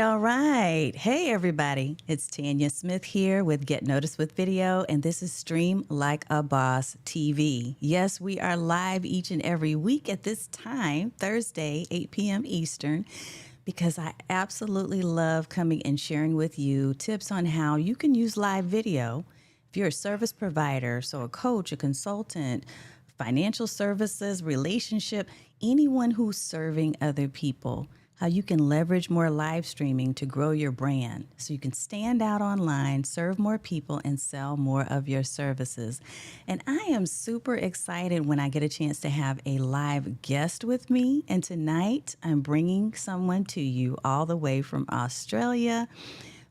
All right. Hey, everybody. It's Tanya Smith here with Get Noticed with Video, and this is Stream Like a Boss TV. Yes, we are live each and every week at this time, Thursday, 8 p.m. Eastern, because I absolutely love coming and sharing with you tips on how you can use live video. If you're a service provider, so a coach, a consultant, financial services, relationship, anyone who's serving other people, how you can leverage more live streaming to grow your brand so you can stand out online, serve more people, and sell more of your services. And I am super excited when I get a chance to have a live guest with me. And tonight, I'm bringing someone to you all the way from Australia,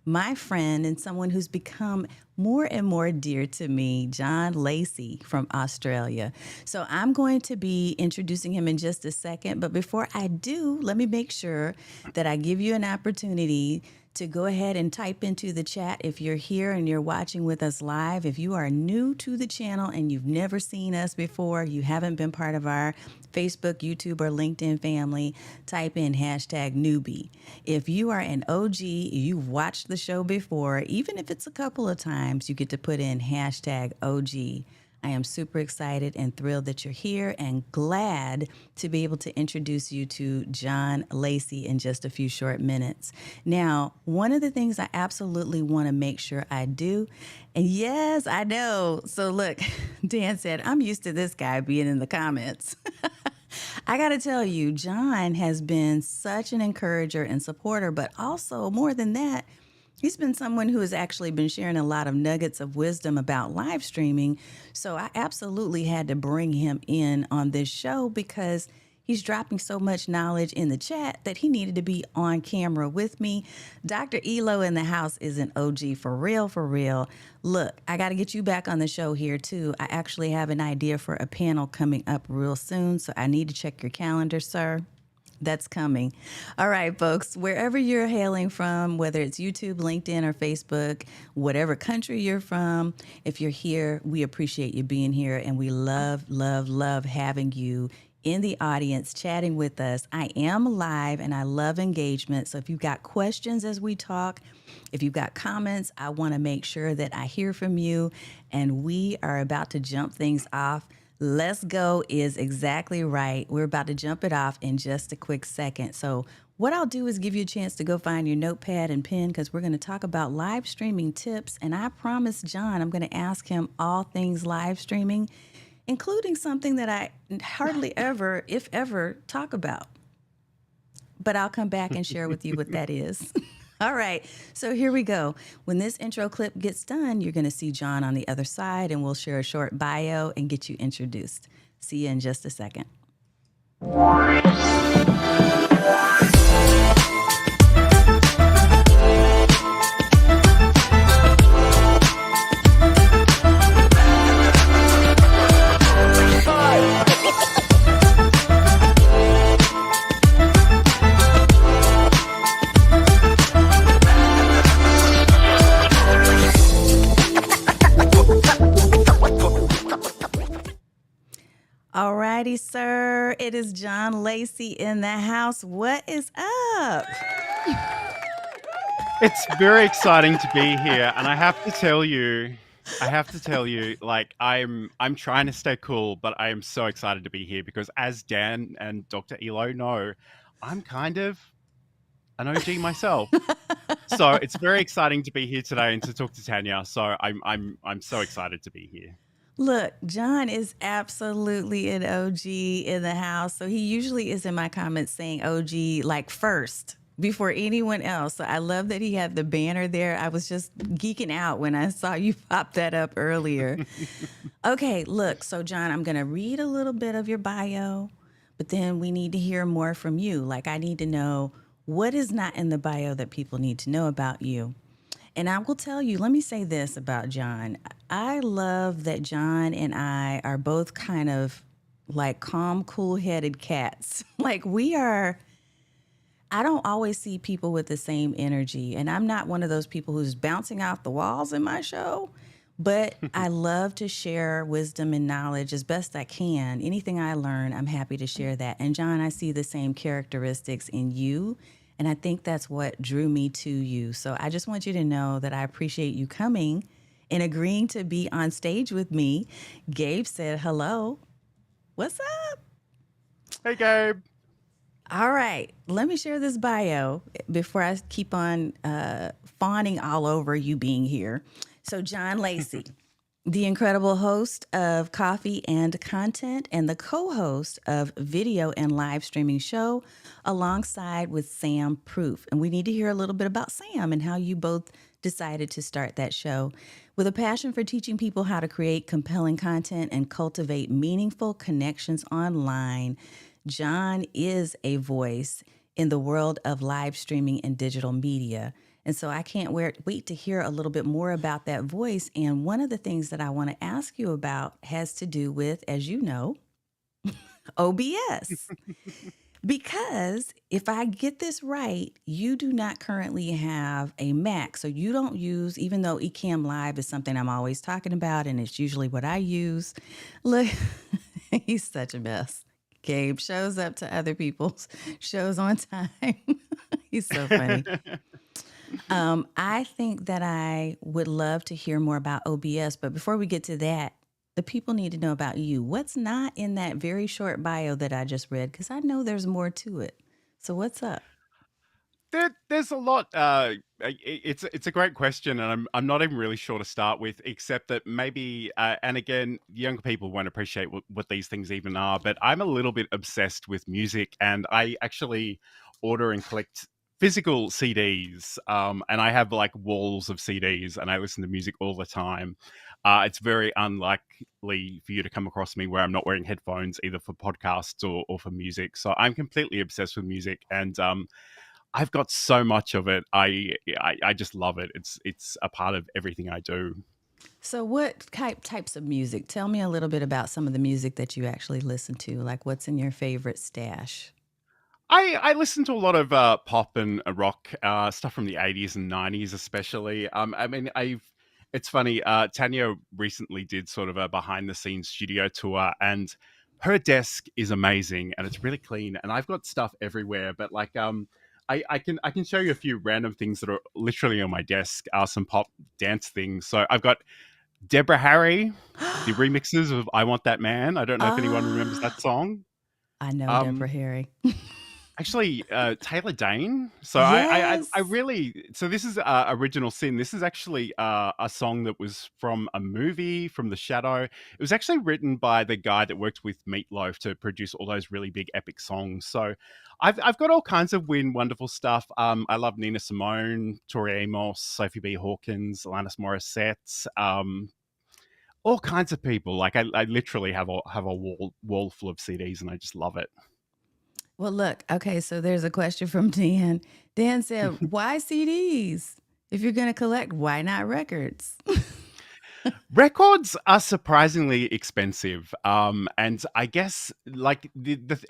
my friend and someone who's become more and more dear to me, John Lacey from Australia. So I'm going to be introducing him in just a second. But before I do, let me make sure that I give you an opportunity to go ahead and type into the chat if you're here and you're watching with us live. If you are new to the channel and you've never seen us before, you haven't been part of our Facebook, YouTube, or LinkedIn family, type in hashtag newbie. If you are an OG, you've watched the show before, even if it's a couple of times, you get to put in hashtag OG. I am super excited and thrilled that you're here and glad to be able to introduce you to John Lacey in just a few short minutes. Now, one of the things I absolutely want to make sure I do, and yes, I know. So look, Dan said, I'm used to this guy being in the comments. I got to tell you, John has been such an encourager and supporter, but also more than that, he's been someone who has actually been sharing a lot of nuggets of wisdom about live streaming. So I absolutely had to bring him in on this show because he's dropping so much knowledge in the chat that he needed to be on camera with me. Dr. Elo in the house is an OG for real, for real. Look, I got to get you back on the show here too. I actually have an idea for a panel coming up real soon, so I need to check your calendar, sir. That's coming. All right, folks, wherever you're hailing from, whether it's YouTube, LinkedIn, or Facebook, whatever country you're from, if you're here, we appreciate you being here. And we love, love, love having you in the audience chatting with us. I am live and I love engagement. So if you've got questions as we talk, if you've got comments, I want to make sure that I hear from you. And we are about to jump things off. Let's go is exactly right. We're about to jump it off in just a quick second. So what I'll do is give you a chance to go find your notepad and pen because we're going to talk about live streaming tips. And I promised John I'm going to ask him all things live streaming, including something that I hardly ever, if ever, talk about. But I'll come back and share with you what that is. All right, so here we go. When this intro clip gets done, you're going to see John on the other side, and we'll share a short bio and get you introduced. See you in just a second. Alrighty, sir. It is John Lacey in the house. What is up? It's very exciting to be here, and I have to tell you, like I'm trying to stay cool, but I am so excited to be here because, as Dan and Dr. Elo know, I'm kind of an OG myself. So it's very exciting to be here today and to talk to Tanya. So I'm so excited to be here. Look, John is absolutely an OG in the house. So he usually is in my comments saying OG like first before anyone else. So I love that he had the banner there. I was just geeking out when I saw you pop that up earlier. Okay, look, so John, I'm going to read a little bit of your bio, but then we need to hear more from you. Like I need to know what is not in the bio that people need to know about you. And I will tell you, let me say this about John. I love that John and I are both kind of like calm, cool-headed cats. Like we are, I don't always see people with the same energy. And I'm not one of those people who's bouncing off the walls in my show. But I love to share wisdom and knowledge as best I can. Anything I learn, I'm happy to share that. And John, I see the same characteristics in you And I think that's what drew me to you. So I just want you to know that I appreciate you coming and agreeing to be on stage with me. Gabe said, hello. What's up? Hey, Gabe. All right, let me share this bio before I keep on fawning all over you being here. So, John Lacey, the incredible host of Coffee and Content and the co-host of Video and Live Streaming Show, alongside with Sam Proof. And we need to hear a little bit about Sam and how you both decided to start that show. With a passion for teaching people how to create compelling content and cultivate meaningful connections online, John is a voice in the world of live streaming and digital media. And so I can't wait to hear a little bit more about that voice. And one of the things that I want to ask you about has to do with, as you know, OBS. Because if I get this right, you do not currently have a Mac. So you don't use, even though Ecamm Live is something I'm always talking about, and it's usually what I use. Look, he's such a mess. Gabe shows up to other people's shows on time. He's so funny. I think that I would love to hear more about OBS, but before we get to that, the people need to know about you. What's not in that very short bio that I just read? Because I know there's more to it. So what's up? There's a lot. It's a great question, and I'm not even really sure to start with, except that maybe, and again, younger people won't appreciate what these things even are. But I'm a little bit obsessed with music, and I actually order and collect physical CDs, and I have like walls of CDs, and I listen to music all the time. It's very unlikely for you to come across me where I'm not wearing headphones, either for podcasts or for music. So I'm completely obsessed with music, and I've got so much of it. I just love it. It's a part of everything I do. So what types of music? Tell me a little bit about some of the music that you actually listen to. Like what's in your favorite stash? I listen to a lot of pop and rock stuff from the 80s and 90s, especially. I mean, it's funny. Tanya recently did sort of a behind the scenes studio tour, and her desk is amazing and it's really clean. And I've got stuff everywhere, but like I can show you a few random things that are literally on my desk. Some pop dance things. So I've got Deborah Harry, the remixes of "I Want That Man." I don't know if anyone remembers that Ah, song. I know Deborah Um, Harry. Actually, Taylor Dane. So I Yes. really. So this is Original Sin. This is actually a song that was from a movie, from The Shadow. It was actually written by the guy that worked with Meatloaf to produce all those really big epic songs. So I've got all kinds of weird, wonderful stuff. I love Nina Simone, Tori Amos, Sophie B. Hawkins, Alanis Morissette. All kinds of people. Like I literally have a wall full of CDs, and I just love it. Well, look, okay, so there's a question from Dan. Dan said, why CDs? If you're going to collect, why not records? Records are surprisingly expensive, and I guess like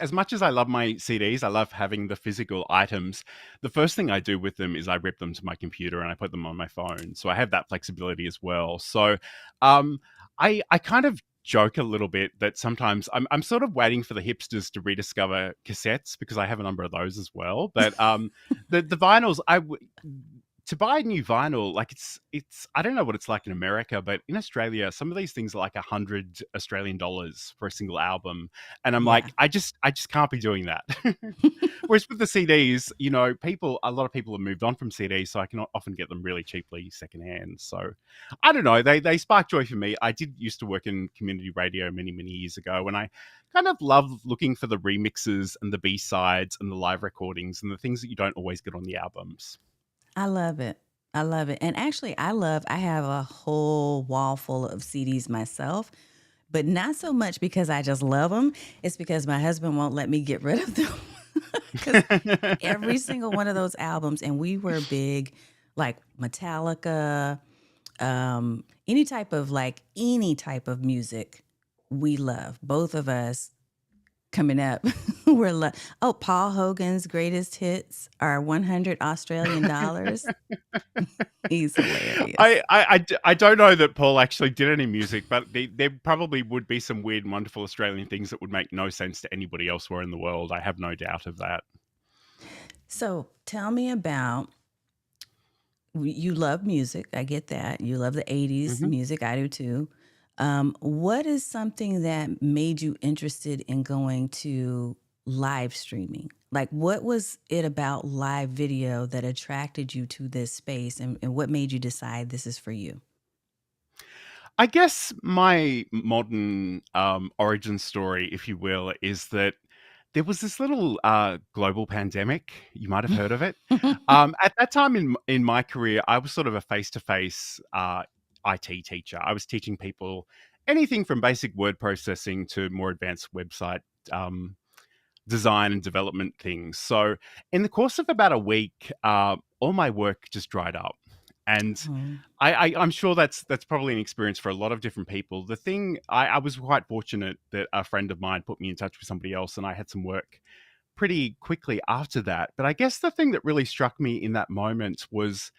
as much as I love my CDs, I love having the physical items. The first thing I do with them is I rip them to my computer and I put them on my phone, so I have that flexibility as well. So, um, I kind of joke a little bit that sometimes I'm sort of waiting for the hipsters to rediscover cassettes because I have a number of those as well. But the vinyls to buy a new vinyl, like it's I don't know what it's like in America, but in Australia, some of these things are like $100 Australian for a single album, and I'm Yeah. like, I just can't be doing that. Whereas with the CDs, you know, a lot of people have moved on from CDs, so I can often get them really cheaply secondhand. So I don't know, they spark joy for me. I did used to work in community radio many years ago, and I kind of love looking for the remixes and the B sides and the live recordings and the things that you don't always get on the albums. I love it. I love it. And actually, I have a whole wall full of CDs myself, but not so much because I just love them. It's because my husband won't let me get rid of them. Because every single one of those albums, and we were big, like Metallica, any type of music we love. Both of us coming up, oh, Paul Hogan's greatest hits are $100 Australian. He's hilarious. I don't know that Paul actually did any music, but there probably would be some weird and wonderful Australian things that would make no sense to anybody elsewhere in the world. I have no doubt of that. So tell me about you love music. I get that. You love the 80s Mhm. music. I do too. What is something that made you interested in going to live streaming? Like, what was it about live video that attracted you to this space, and what made you decide this is for you? I guess my modern, origin story, if you will, is that there was this little, global pandemic. You might have heard of it. At that time in my career, I was sort of a face-to-face, IT teacher. I was teaching people anything from basic word processing to more advanced website, um, design and development things. So in the course of about a week, all my work just dried up. And Oh, I'm sure that's probably an experience for a lot of different people. The thing I was quite fortunate that a friend of mine put me in touch with somebody else, and I had some work pretty quickly after that. But I guess the thing that really struck me in that moment was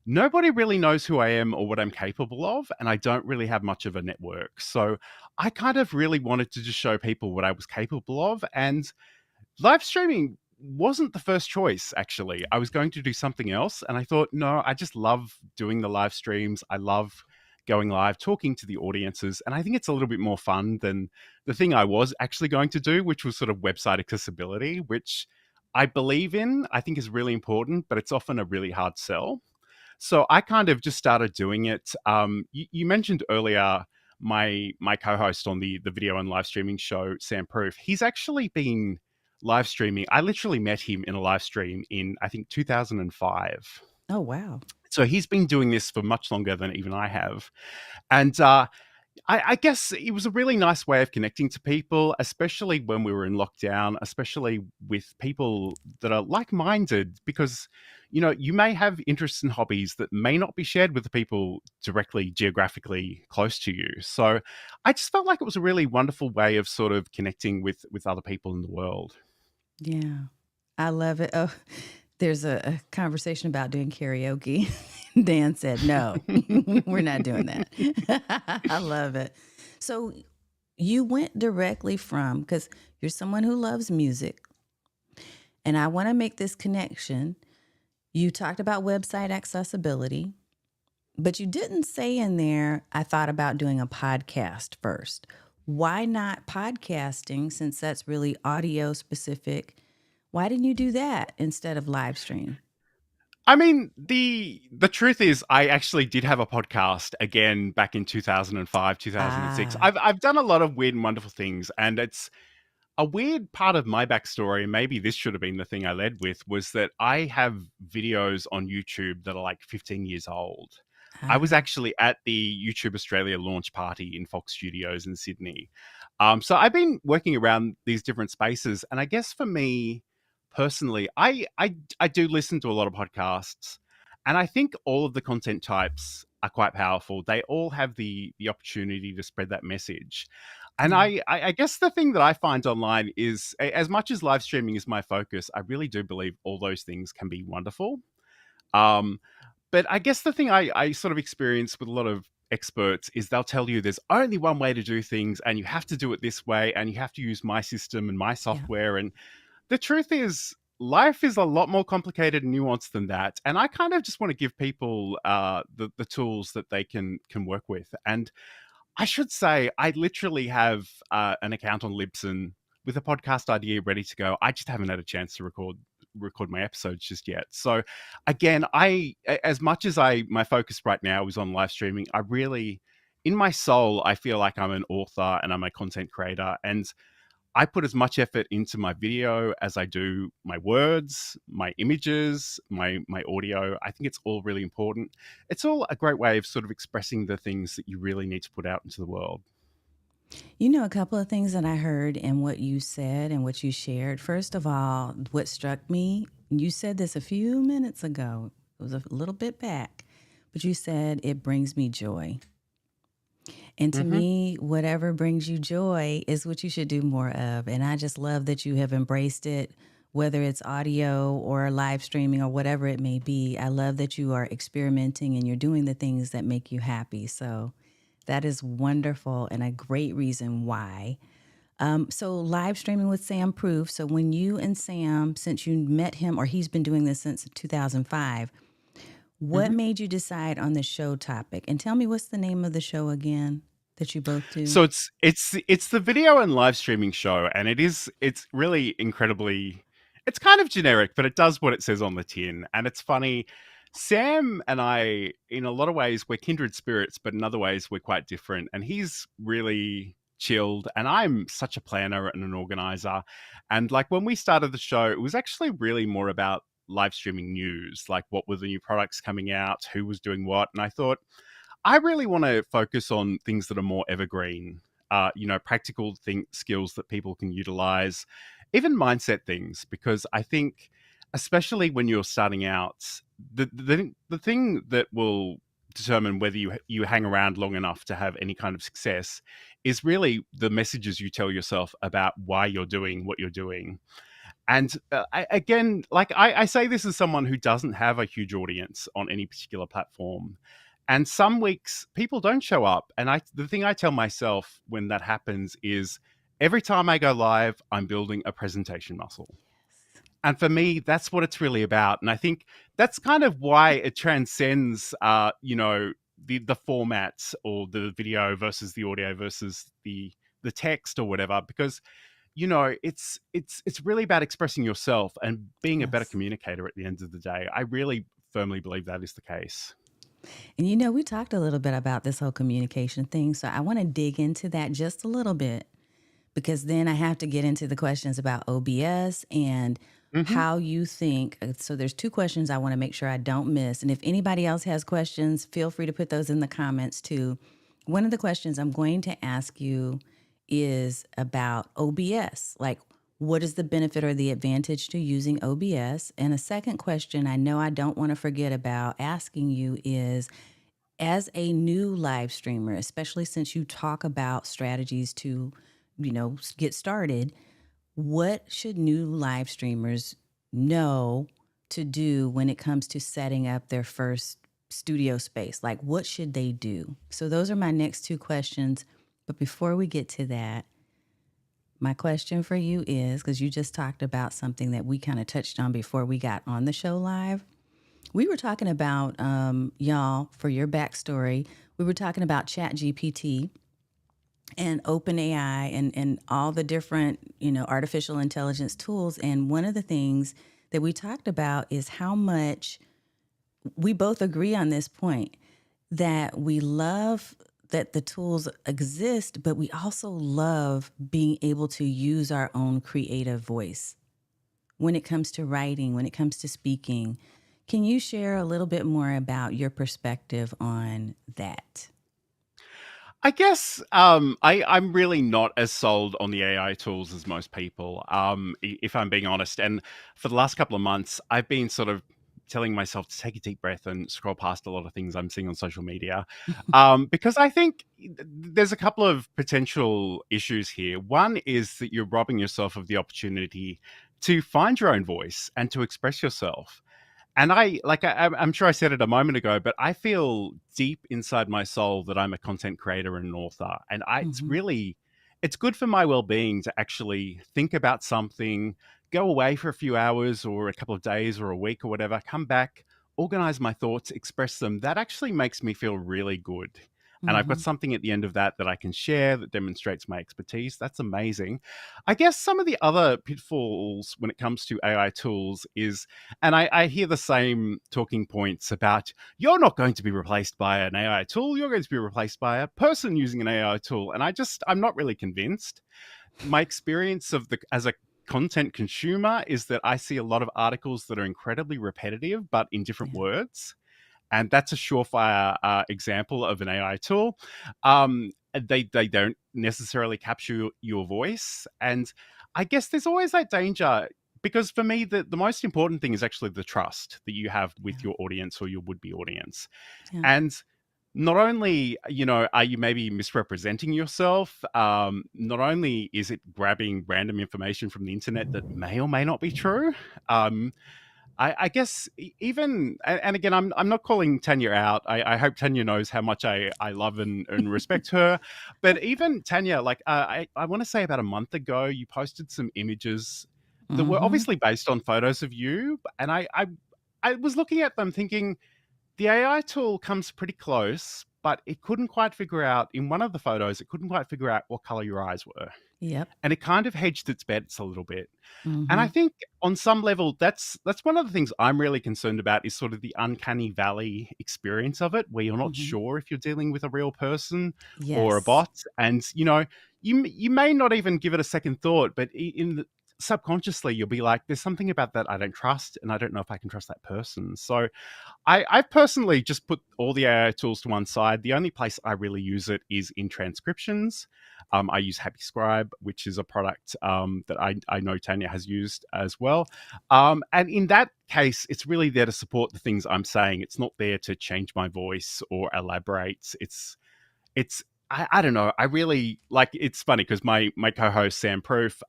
nobody really knows who I am or what I'm capable of, and I don't really have much of a network. So I kind of really wanted to just show people what I was capable of, and live streaming wasn't the first choice, actually. I was going to do something else, and I thought, no, I just love doing the live streams. I love going live, talking to the audiences, and I think it's a little bit more fun than the thing I was actually going to do, which was sort of website accessibility, which I believe in, I think is really important, but it's often a really hard sell. So I kind of just started doing it. You mentioned earlier my co-host on the video and live streaming show, Sam Proof. He's actually been live streaming. I literally met him in a live stream in I think 2005. oh wow. So he's been doing this for much longer than even I have, and I guess it was a really nice way of connecting to people, especially when we were in lockdown, especially with people that are like minded, because, you may have interests and hobbies that may not be shared with the people directly geographically close to you. So I just felt like it was a really wonderful way of sort of connecting with other people in the world. Yeah, I love it. Oh, there's a conversation about doing karaoke. Dan said, no, we're not doing that. I love it. So you went directly from, because you're someone who loves music, and I want to make this connection. You talked about website accessibility, but you didn't say in there, I thought about doing a podcast first. Why not podcasting, since that's really audio specific? Why didn't you do that instead of live stream? I mean, the truth is I actually did have a podcast again back in 2005, 2006. Ah, I've done a lot of weird and wonderful things, and it's a weird part of my backstory, and maybe this should have been the thing I led with, was that I have videos on YouTube that are like 15 years old. I was ah, actually at the YouTube Australia launch party in Fox Studios in Sydney. So I've been working around these different spaces, and I guess for me personally, I do listen to a lot of podcasts, and I think all of the content types are quite powerful. They all have the opportunity to spread that message. And yeah, I guess the thing that I find online is as much as live streaming is my focus, I really do believe all those things can be wonderful. Um, but I guess the thing I sort of experience with a lot of experts is they'll tell you there's only one way to do things and you have to do it this way and you have to use my system and my yeah. software. And the truth is, life is a lot more complicated and nuanced than that. And I kind of just want to give people the tools that they can work with. And I should say, I literally have an account on Libsyn with a podcast idea ready to go. I just haven't had a chance to record my episodes just yet. So, again, as much as my focus right now is on live streaming, I really, in my soul, I feel like I'm an author and I'm a content creator, and I put as much effort into my video as I do my words, my images, my audio. I think it's all really important. It's all a great way of sort of expressing the things that you really need to put out into the world. You know, a couple of things that I heard in what you said and what you shared. First of all, what struck me, you said this a few minutes ago, it was a little bit back, but you said it brings me joy. And to Hmm. me, whatever brings you joy is what you should do more of. And I just love that you have embraced it, whether it's audio or live streaming or whatever it may be. I love that you are experimenting and you're doing the things that make you happy. So that is wonderful and a great reason why. So live streaming with Sam Proof. So when you and Sam, since you met him, or he's been doing this since 2005, what Mhm. made you decide on the show topic? And tell me, what's the name of the show again that you both do? So it's the video and live streaming show, and it's really incredibly. It's kind of generic, but it does what it says on the tin, and it's funny. Sam and I, in a lot of ways, we're kindred spirits, but in other ways, we're quite different. And he's really chilled, and I'm such a planner and an organizer. And like when we started the show, it was actually really more about live streaming news, like what were the new products coming out, who was doing what, and I thought I really want to focus on things that are more evergreen, practical skills that people can utilize, even mindset things, because I think, especially when you're starting out, the thing that will determine whether you hang around long enough to have any kind of success is really the messages you tell yourself about why you're doing what you're doing. And again, like I say this as someone who doesn't have a huge audience on any particular platform. And some weeks people don't show up. And the thing I tell myself when that happens is every time I go live, I'm building a presentation muscle. And for me, that's what it's really about. And I think that's kind of why it transcends, the formats or the video versus the audio versus the text or whatever, because it's really about expressing yourself and being a better Yes. communicator at the end of the day. I really firmly believe that is the case. And we talked a little bit about this whole communication thing. So I want to dig into that just a little bit, because then I have to get into the questions about OBS and Hmm. how you think. So there's two questions I want to make sure I don't miss. And if anybody else has questions, feel free to put those in the comments too. One of the questions I'm going to ask you is about OBS. Like, what is the benefit or the advantage to using OBS? And a second question I know I don't want to forget about asking you is, as a new live streamer, especially since you talk about strategies to, get started, what should new live streamers know to do when it comes to setting up their first studio space? Like, what should they do? So, those are my next two questions. But before we get to that, my question for you is, because you just talked about something that we kind of touched on before we got on the show live. We were talking about, y'all, for your backstory, we were talking about Chat GPT and OpenAI and all the different, artificial intelligence tools. And one of the things that we talked about is how much we both agree on this point, that we love that the tools exist, but we also love being able to use our own creative voice when it comes to writing, when it comes to speaking. Can you share a little bit more about your perspective on that? I guess I'm really not as sold on the AI tools as most people, if I'm being honest. And for the last couple of months, I've been sort of telling myself to take a deep breath and scroll past a lot of things I'm seeing on social media, because I think there's a couple of potential issues here. One is that you're robbing yourself of the opportunity to find your own voice and to express yourself. And I'm sure I said it a moment ago, but I feel deep inside my soul that I'm a content creator and an author. And Mm-hmm. it's good for my well-being to actually think about something, go away for a few hours or a couple of days or a week or whatever, come back, organize my thoughts, express them. That actually makes me feel really good. And I've got Mm-hmm. something at the end of that that I can share that demonstrates my expertise. That's amazing. I guess some of the other pitfalls when it comes to AI tools is, and I hear the same talking points about you're not going to be replaced by an AI tool, you're going to be replaced by a person using an AI tool. And I'm not really convinced. My experience as a content consumer is that I see a lot of articles that are incredibly repetitive, but in different Yeah. words. And that's a surefire example of an AI tool. They don't necessarily capture your voice, and I guess there's always that danger, because for me the most important thing is actually the trust that you have Yeah. with your audience or your would-be audience. Yeah. And not only are you maybe misrepresenting yourself, not only is it grabbing random information from the internet that may or may not be true, um, I guess even and again, I'm not calling Tanya out. I hope Tanya knows how much I love and respect her. But even Tanya, like I want to say about a month ago, you posted some images that were Mm-hmm. obviously based on photos of you, and I was looking at them thinking the AI tool comes pretty close, but it couldn't quite figure out in one of the photos. It couldn't quite figure out what color your eyes were, Yep. and it kind of hedged its bets a little bit. And I Mm-hmm. think on some level, that's one of the things I'm really concerned about is sort of the uncanny valley experience of it, where you're not Mm-hmm. sure if you're dealing with a real person or a Yes. bot, and you may not even give it a second thought, but subconsciously you'll be like, "There's something about that I don't trust, and I don't know if I can trust that person." So I've personally just put all the AI tools to one side. The only place I really use it is in transcriptions. I use Happy Scribe, which is a product that I know Tanya has used as well. And in that case, it's really there to support the things I'm saying. It's not there to change my voice or elaborate. I don't know. I really like. It's funny because my co-host Sam Proof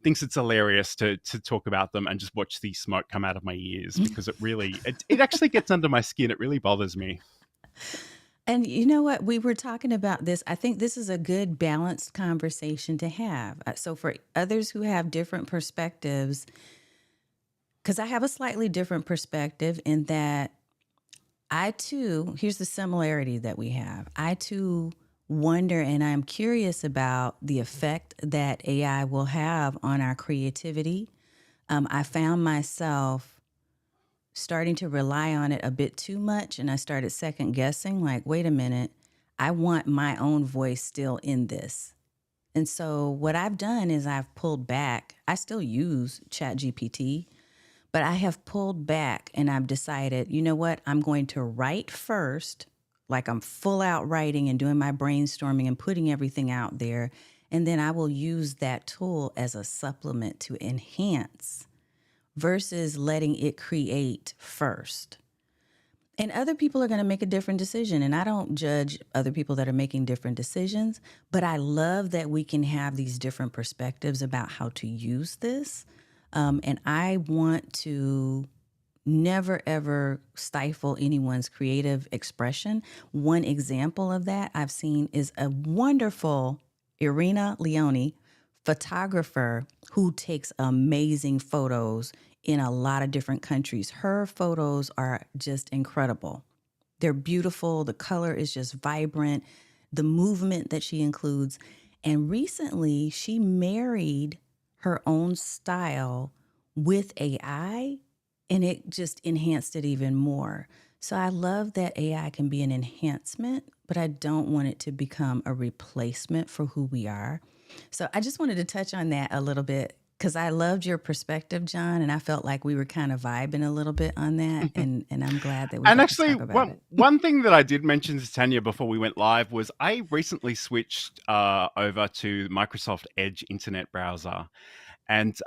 thinks it's hilarious to talk about them and just watch the smoke come out of my ears because it actually gets under my skin. It really bothers me. And you know what? We were talking about this. I think this is a good balanced conversation to have. So, for others who have different perspectives, because I have a slightly different perspective in that I too, here's the similarity that we have. I too wonder and I'm curious about the effect that AI will have on our creativity. I found myself starting to rely on it a bit too much, and I started second guessing like, wait a minute, I want my own voice still in this. And so what I've done is I've pulled back. I still use ChatGPT, but I have pulled back and I've decided, you know what? I'm going to write first, like I'm full out writing and doing my brainstorming and putting everything out there. And then I will use that tool as a supplement to enhance versus letting it create first. And other people are going to make a different decision. And I don't judge other people that are making different decisions, but I love that we can have these different perspectives about how to use this. And I want to never ever stifle anyone's creative expression. One example of that I've seen is a wonderful Irina Leone photographer who takes amazing photos in a lot of different countries. Her photos are just incredible. They're beautiful. The color is just vibrant. The movement that she includes. And recently, she married her own style with AI, and it just enhanced it even more. So I love that AI can be an enhancement, but I don't want it to become a replacement for who we are. So I just wanted to touch on that a little bit because I loved your perspective, John, and I felt like we were kind of vibing a little bit on that, and I'm glad that we And got to actually, talk about it. one thing that I did mention to Tanya before we went live was I recently switched over to Microsoft Edge internet browser, and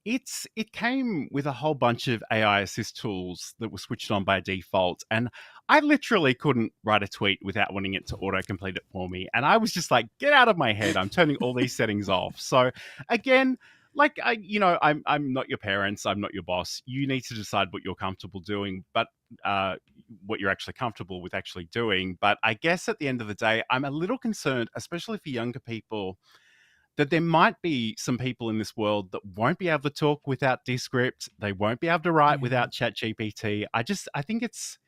it came with a whole bunch of AI assist tools that were switched on by default, and I literally couldn't write a tweet without wanting it to autocomplete it for me. And I was just like, "Get out of my head! I'm turning all these settings off." So again, like I'm not your parents, I'm not your boss. You need to decide what you're comfortable doing, but uh, what you're actually comfortable with actually doing. But I guess at the end of the day, I'm a little concerned, especially for younger people, that there might be some people in this world that won't be able to talk without Descript. They won't be able to write Yeah. without ChatGPT. I think it's,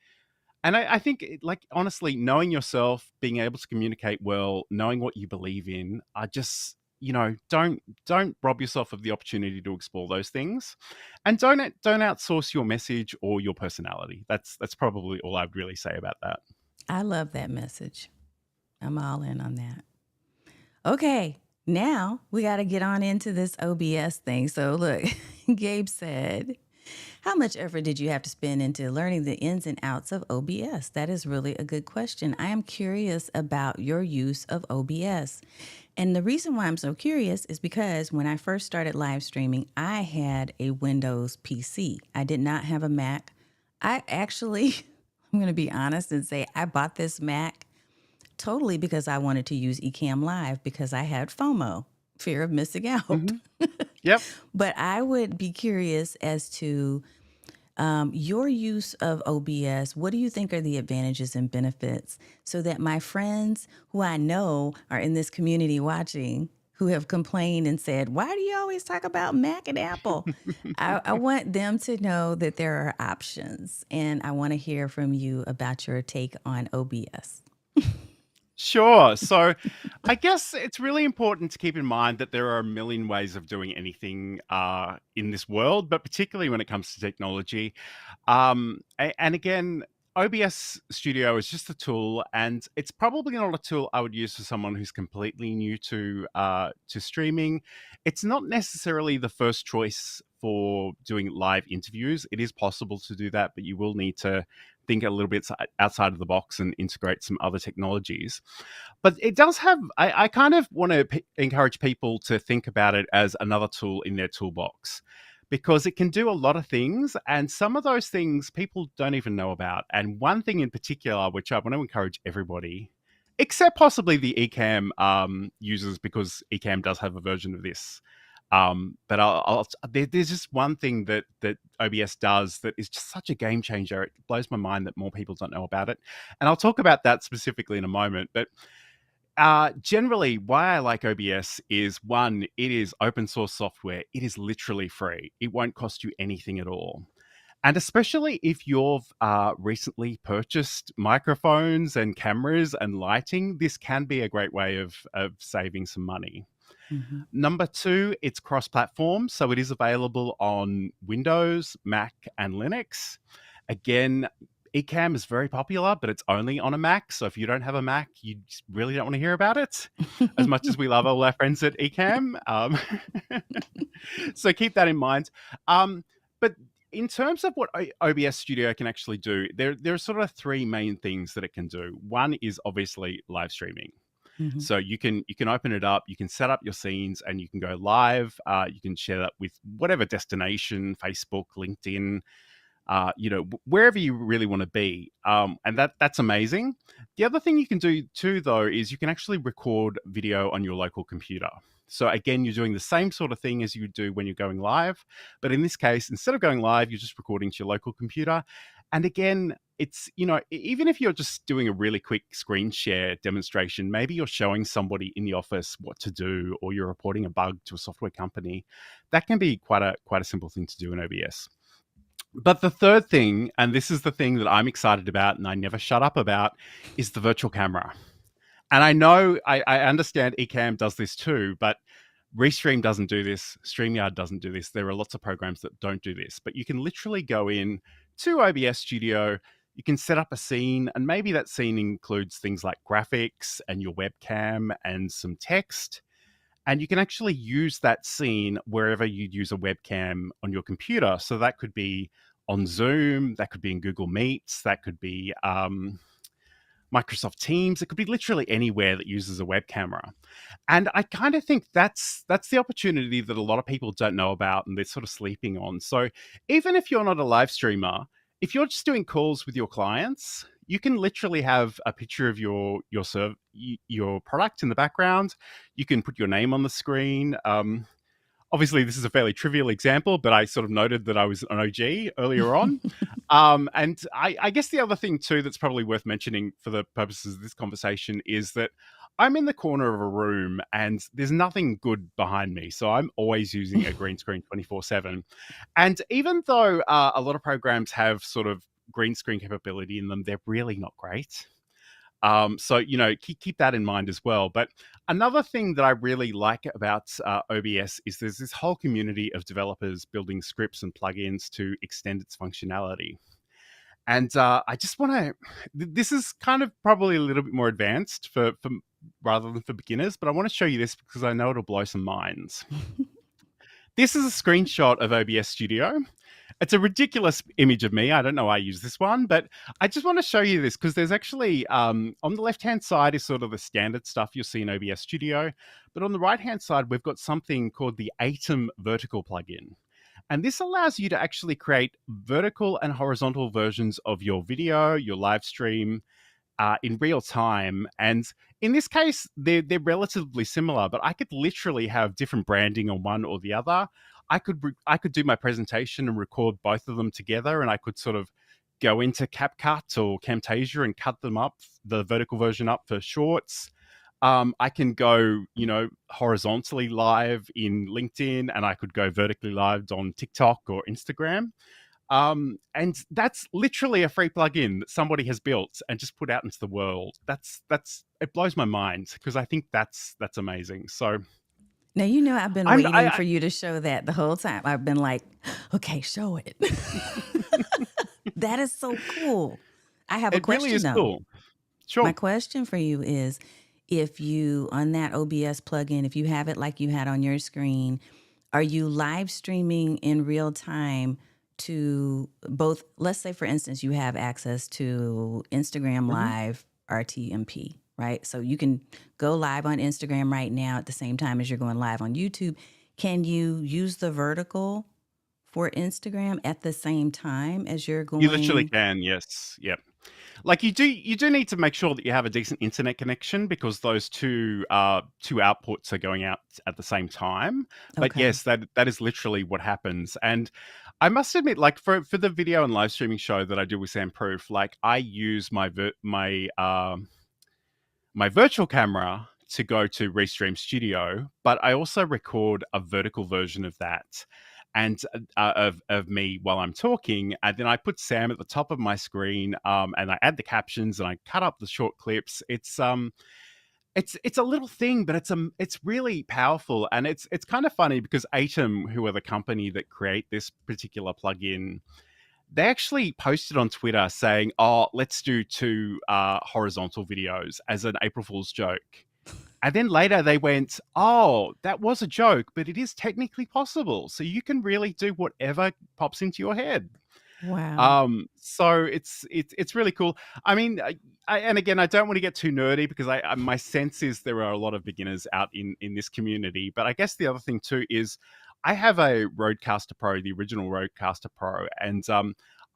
and I think, like, honestly, knowing yourself, being able to communicate well, knowing what you believe in, I just, don't rob yourself of the opportunity to explore those things, and don't outsource your message or your personality. That's probably all I'd really say about that. I love that message. I'm all in on that. Okay, now we got to get on into this OBS thing. So, look, Gabe said, how much effort did you have to spend into learning the ins and outs of OBS? That is really a good question. I am curious about your use of OBS. And the reason why I'm so curious is because when I first started live streaming, I had a Windows PC. I did not have a Mac. I actually, I'm going to be honest and say I bought this Mac totally because I wanted to use Ecamm Live because I had FOMO, fear of missing out. Hmm. Yep. But I would be curious as to Your use of OBS, what do you think are the advantages and benefits so that my friends who I know are in this community watching, who have complained and said, why do you always talk about Mac and Apple? I want them to know that there are options, and I want to hear from you about your take on OBS. Sure. So I guess it's really important to keep in mind that there are a million ways of doing anything in this world, but particularly when it comes to technology. And again, OBS Studio is just a tool, and it's probably not a tool I would use for someone who's completely new to streaming. It's not necessarily the first choice for doing live interviews. It is possible to do that, but you will need to think a little bit outside of the box and integrate some other technologies. But it does have, I kind of want to encourage people to think about it as another tool in their toolbox because it can do a lot of things. And some of those things people don't even know about. And one thing in particular, which I want to encourage everybody, except possibly the Ecamm users, because Ecamm does have a version of this. But there's just one thing that OBS does that is just such a game changer. It blows my mind that more people don't know about it. And I'll talk about that specifically in a moment. But generally, why I like OBS is one, it is open source software. It is literally free. It won't cost you anything at all. And especially if you've recently purchased microphones and cameras and lighting, this can be a great way of saving some money. Mm-hmm. Number two, it's cross-platform, so it is available on Windows, Mac, and Linux. Again, Ecamm is very popular, but it's only on a Mac. So if you don't have a Mac, you really don't want to hear about it. As much as we love all our friends at Ecamm, so keep that in mind. But in terms of what OBS Studio can actually do, there are sort of three main things that it can do. One is obviously live streaming. Mm-hmm. So you can open it up, you can set up your scenes, and you can go live. You can share that with whatever destination, Facebook, LinkedIn, wherever you really want to be. And that's amazing. The other thing you can do too, though, is you can actually record video on your local computer. So again, you're doing the same sort of thing as you do when you're going live. But in this case, instead of going live, you're just recording to your local computer. And again, it's, even if you're just doing a really quick screen share demonstration, maybe you're showing somebody in the office what to do, or you're reporting a bug to a software company, that can be quite a simple thing to do in OBS. But the third thing, and this is the thing that I'm excited about and I never shut up about, is the virtual camera. And I know, I understand Ecamm does this too, but Restream doesn't do this. StreamYard doesn't do this. There are lots of programs that don't do this. But you can literally go in to OBS Studio, you can set up a scene, and maybe that scene includes things like graphics and your webcam and some text. And you can actually use that scene wherever you'd use a webcam on your computer. So that could be on Zoom, that could be in Google Meets, that could be Microsoft Teams. It could be literally anywhere that uses a web camera. And I kind of think that's the opportunity that a lot of people don't know about and they're sort of sleeping on. So even if you're not a live streamer, if you're just doing calls with your clients, you can literally have a picture of your product in the background. You can put your name on the screen. Obviously, this is a fairly trivial example, but I sort of noted that I was an OG earlier on. And I guess the other thing too that's probably worth mentioning for the purposes of this conversation is that I'm in the corner of a room and there's nothing good behind me. So I'm always using a green screen 24/7. And even though a lot of programs have sort of green screen capability in them, they're really not great. So, keep that in mind as well. But another thing that I really like about OBS is there's this whole community of developers building scripts and plugins to extend its functionality. And I just want to, this is kind of probably a little bit more advanced for rather than for beginners, but I want to show you this because I know it'll blow some minds. This is a screenshot of OBS Studio. It's a ridiculous image of me. I don't know why I use this one, but I just want to show you this because there's actually, on the left-hand side is sort of the standard stuff you'll see in OBS Studio. But on the right-hand side, we've got something called the Atom Vertical plugin. And this allows you to actually create vertical and horizontal versions of your video, your live stream, in real time. And in this case, they're relatively similar, but I could literally have different branding on one or the other. I could do my presentation and record both of them together, and I could sort of go into CapCut or Camtasia and cut them up, the vertical version up for shorts. I can go, horizontally live in LinkedIn, and I could go vertically live on TikTok or Instagram. And that's literally a free plugin that somebody has built and just put out into the world. That's it blows my mind because I think that's amazing. So Now, I've been I'm waiting for you to show that the whole time. I've been like, okay, show it. That is so cool. I have a it really question is though. cool. My Sure. question for you is, if you, on that OBS plugin, if you have it like you had on your screen, are you live streaming in real time to both? Let's say, for instance, you have access to Instagram Mhm. Live RTMP, right? So you can go live on Instagram right now at the same time as you're going live on YouTube. Can you use the vertical for Instagram at the same time as you're You literally going? can, yes. Yep. Like you do need to make sure that you have a decent internet connection because those two outputs are going out at the same time. But Okay. yes, that is literally what happens. And I must admit, like for the video and live streaming show that I do with Sam Proof, like I use my virtual camera to go to Restream Studio, but I also record a vertical version of that and of me while I'm talking, and then I put Sam at the top of my screen, and I add the captions and I cut up the short clips. It's a little thing, but it's really powerful, and it's kind of funny because Atom, who are the company that create this particular plugin, they actually posted on Twitter saying, "Oh, let's do two horizontal videos as an April Fool's joke." And then later they went, "Oh, that was a joke, but it is technically possible. So you can really do whatever pops into your head." Wow. So it's really cool. I mean, and again, I don't want to get too nerdy because my sense is there are a lot of beginners out in this community. But I guess the other thing too is I have a Rodecaster Pro, the original Rodecaster Pro, and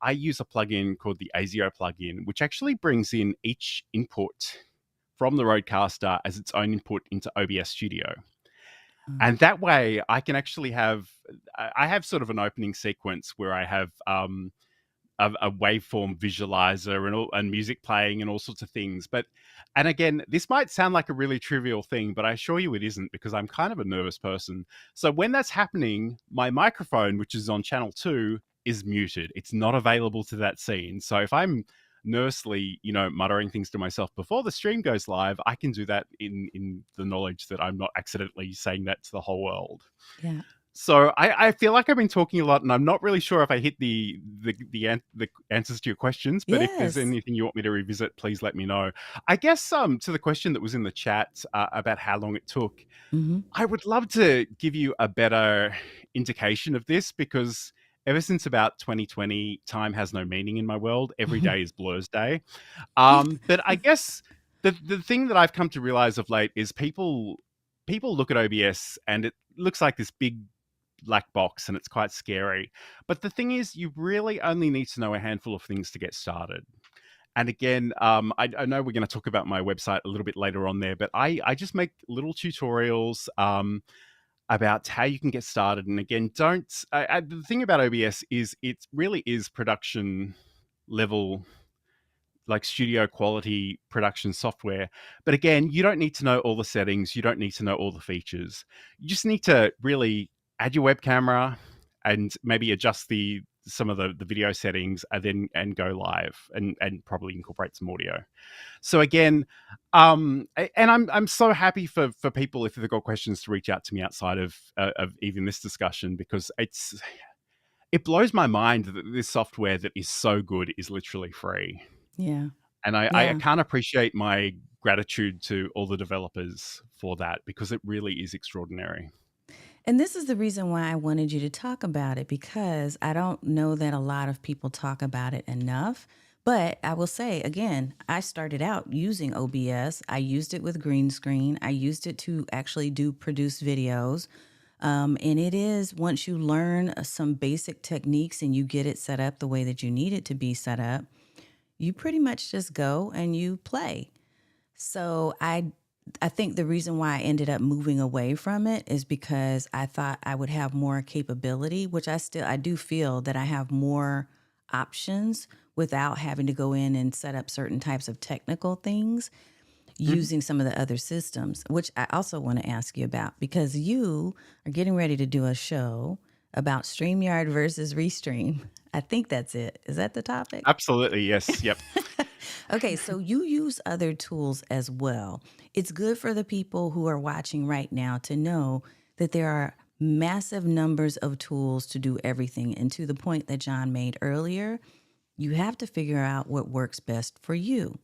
I use a plugin called the ASIO plugin, which actually brings in each input from the Rodecaster as its own input into OBS Studio. Uh, And that way I can actually I have sort of an opening sequence where I have a waveform visualizer and music playing and all sorts of things. And again, this might sound like a really trivial thing, but I assure you it isn't because I'm kind of a nervous person. So when that's happening, my microphone, which is on channel 2, is muted. It's not available to that scene. So if I'm nervously, muttering things to myself before the stream goes live, I can do that in the knowledge that I'm not accidentally saying that to the whole world. yeah. So I feel like I've been talking a lot, and I'm not really sure if I hit the answers to your questions. But if there's Yes. anything you want me to revisit, please let me know. I guess to the question that was in the chat about how long it took, Hmm. I would love to give you a better indication of this because ever since about 2020, time has no meaning in my world. Every day is Blur's day. But I guess the thing that I've come to realize of late is people look at OBS and it looks like this big black box and it's quite scary. But the thing is, you really only need to know a handful of things to get started. And again, I know we're going to talk about my website a little bit later on there, but I just make little tutorials about how you can get started. And again, the thing about OBS is it really is production level, like studio quality production software. But again, you don't need to know all the settings. You don't need to know all the features. You just need to really add your web camera and maybe adjust some of the video settings and go live and probably incorporate some audio. So again, and I'm so happy for people if they've got questions to reach out to me outside of even this discussion because it blows my mind that this software that is so good is literally free. Yeah. And I Yeah. can't appreciate my gratitude to all the developers for that because it really is extraordinary. And this is the reason why I wanted you to talk about it, because I don't know that a lot of people talk about it enough. But I will say again, I started out using OBS. I used it with green screen. I used it to actually do produce videos. And it is, once you learn some basic techniques and you get it set up the way that you need it to be set up, you pretty much just go and you play. So I think the reason why I ended up moving away from it is because I thought I would have more capability, which I do feel that I have more options without having to go in and set up certain types of technical things Mhm. using some of the other systems, which I also want to ask you about because you are getting ready to do a show about StreamYard versus Restream. I think that's it. Is that the topic? Absolutely, yes, yep. Okay, so you use other tools as well. It's good for the people who are watching right now to know that there are massive numbers of tools to do everything. And to the point that John made earlier, you have to figure out what works best for you.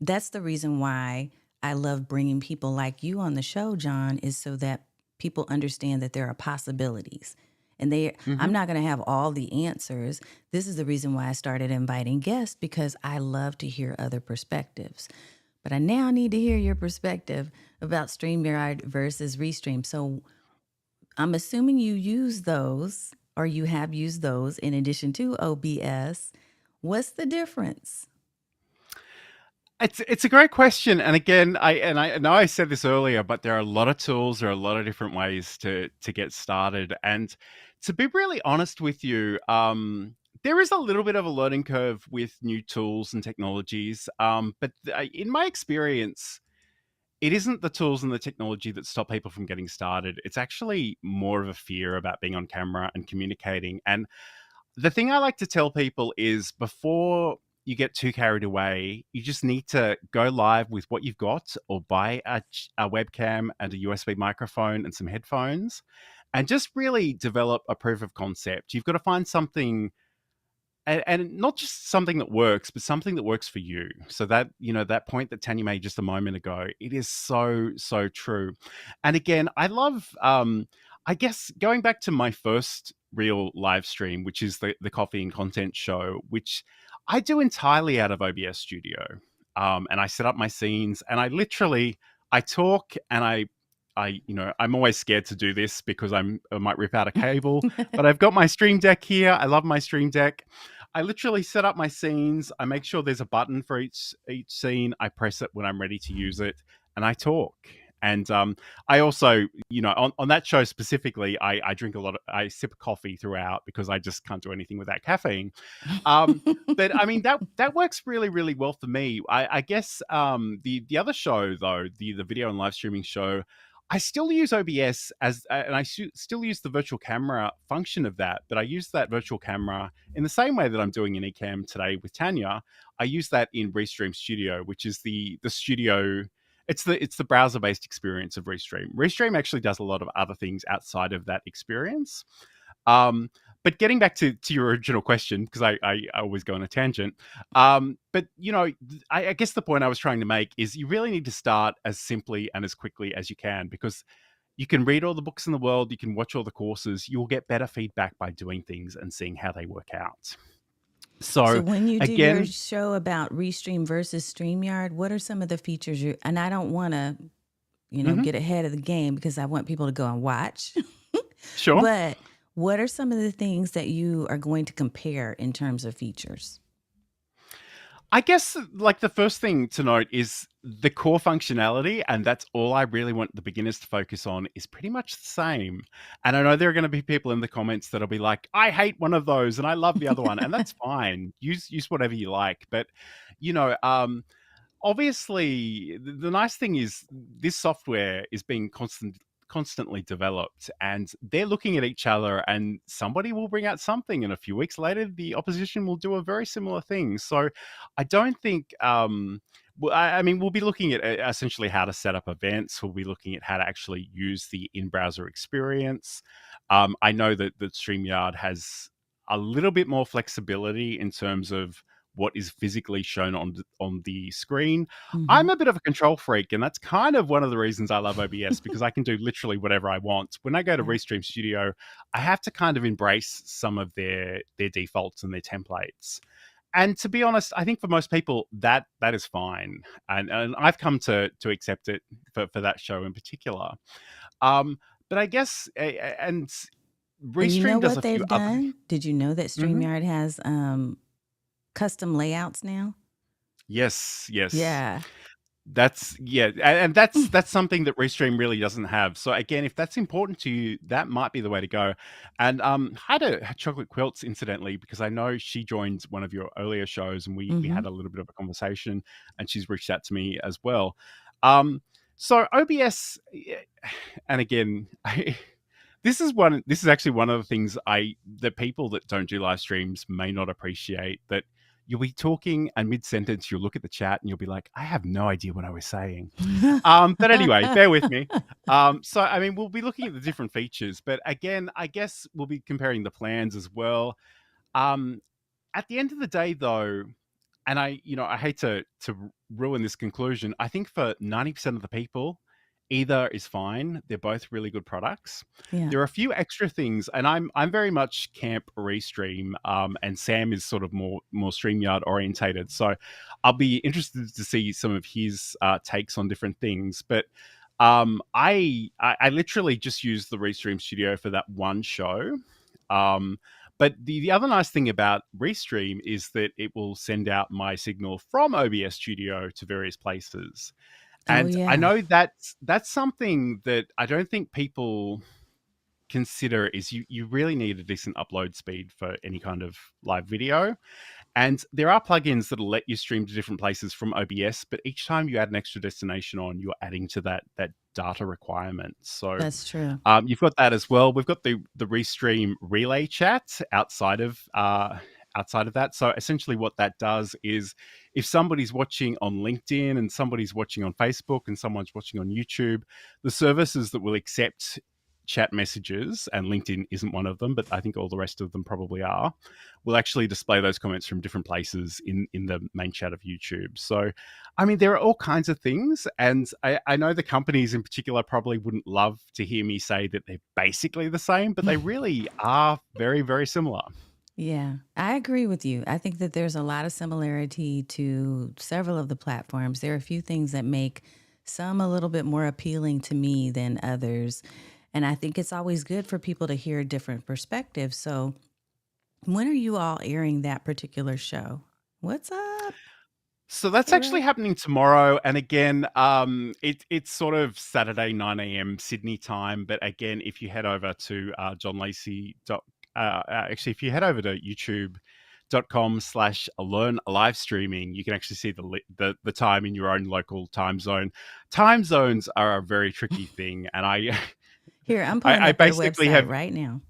That's the reason why I love bringing people like you on the show, John, is so that people understand that there are possibilities. And I'm Mhm. not going to have all the answers. This is the reason why I started inviting guests because I love to hear other perspectives. But I now need to hear your perspective about StreamYard versus Restream. So I'm assuming you use those or you have used those in addition to OBS. What's the difference? It's a great question, and again, I know I said this earlier, but there are a lot of tools, there are a lot of different ways to get started, and to be really honest with you, there is a little bit of a learning curve with new tools and technologies, but in my experience, it isn't the tools and the technology that stop people from getting started. It's actually more of a fear about being on camera and communicating, and the thing I like to tell people is before you get too carried away, you just need to go live with what you've got or buy a webcam and a USB microphone and some headphones and just really develop a proof of concept. You've got to find something and not just something that works, but something that works for you. So that, that point that Tanya made just a moment ago, it is so, so true. And again, I love, I guess going back to my first real live stream, which is the coffee and content show, which I do entirely out of OBS Studio. And I set up my scenes and I talk and I'm always scared to do this because I might rip out a cable, but I've got my stream deck here. I love my stream deck. I literally set up my scenes. I make sure there's a button for each scene. I press it when I'm ready to use it, and I talk. And I also, on that show specifically, I drink a lot. I sip coffee throughout because I just can't do anything without caffeine. Um, but I mean that works really really well for me. I guess the other show though, the video and live streaming show, I still use OBS and I still use the virtual camera function of that. But I use that virtual camera in the same way that I'm doing in Ecamm today with Tanya. I use that in Restream Studio, which is the studio. It's the browser based experience of Restream. Restream actually does a lot of other things outside of that experience. Um, but getting back to your original question, because I always go on a tangent. But I guess the point I was trying to make is you really need to start as simply and as quickly as you can, because you can read all the books in the world, you can watch all the courses, you'll get better feedback by doing things and seeing how they work out. So So when you do your again, show about Restream versus StreamYard, what are some of the features and I don't want to, mhm, get ahead of the game because I want people to go and watch. sure. But what are some of the things that you are going to compare in terms of features? I guess like the first thing to note is the core functionality, and that's all I really want the beginners to focus on is pretty much the same. And I know there are going to be people in the comments that'll be like, "I hate one of those and I love the other one," and that's fine. Use whatever you like, but you know, obviously the nice thing is this software is being constantly developed, and they're looking at each other, and somebody will bring out something and a few weeks later the opposition will do a very similar thing. So I don't think well, I mean, we'll be looking at essentially how to set up events. We'll be looking at how to actually use the in-browser experience. I know that StreamYard has a little bit more flexibility in terms of what is physically shown on the screen. Hmm. I'm a bit of a control freak, and that's kind of one of the reasons I love OBS, because I can do literally whatever I want. When I go to Yeah. Restream Studio, I have to kind of embrace some of their defaults and their templates. And to be honest, I think for most people that is fine, and I've come to accept it for that show in particular. Um, but I guess and And you know Restream does what a few they've other. done? Did you know that Mhm. StreamYard has custom layouts now? Yes, yes. Yeah. and that's something that Restream really doesn't have. So again, if that's important to you, that might be the way to go. And hi to Chocolate Quilts, incidentally, because I know she joined one of your earlier shows, and we Mm-hmm. had a little bit of a conversation, and she's reached out to me as well. Um, so OBS, and again, this is actually one of the things the people that don't do live streams may not appreciate, that you'll be talking and mid-sentence you'll look at the chat and you'll be like, I have no idea what I was saying. But anyway, bear with me. So I mean, we'll be looking at the different features, but again, I guess we'll be comparing the plans as well. um, at the end of the day, though, and I hate to ruin this conclusion. I think for 90% of the people, either is fine. They're both really good products. Yeah. There are a few extra things, and I'm very much camp Restream, and Sam is sort of more StreamYard orientated. So I'll be interested to see some of his takes on different things. But I literally just used the Restream Studio for that one show. But the other nice thing about Restream is that it will send out my signal from OBS Studio to various places. Oh, And I yeah. know that's something that I don't think people consider, is you really need a decent upload speed for any kind of live video. And there are plugins that'll let you stream to different places from OBS, but each time you add an extra destination on, you're adding to that data requirement. So That's true. you've got that as well. We've got the Restream relay chat outside of that. So essentially, what that does is, if somebody's watching on LinkedIn and somebody's watching on Facebook and someone's watching on YouTube, the services that will accept chat messages, and LinkedIn isn't one of them, but I think all the rest of them probably are, will actually display those comments from different places in the main chat of YouTube. So, I mean, there are all kinds of things, and I know the companies in particular probably wouldn't love to hear me say that they're basically the same, but they really are very, very similar. Yeah, I agree with you. I think that there's a lot of similarity to several of the platforms. There are a few things that make some a little bit more appealing to me than others. And I think it's always good for people to hear different perspectives. So, when are you all airing that particular show? What's up? So that's Hey, actually Ray. happening tomorrow, and again, it's sort of Saturday 9 a.m. Sydney time. But again, if you head over to John Lacey actually, if you head over to youtube.com/learn live streaming, you can actually see the time in your own local time zone. Time zones are a very tricky thing, and Here, I'm I, pulling I up their basically website have right now.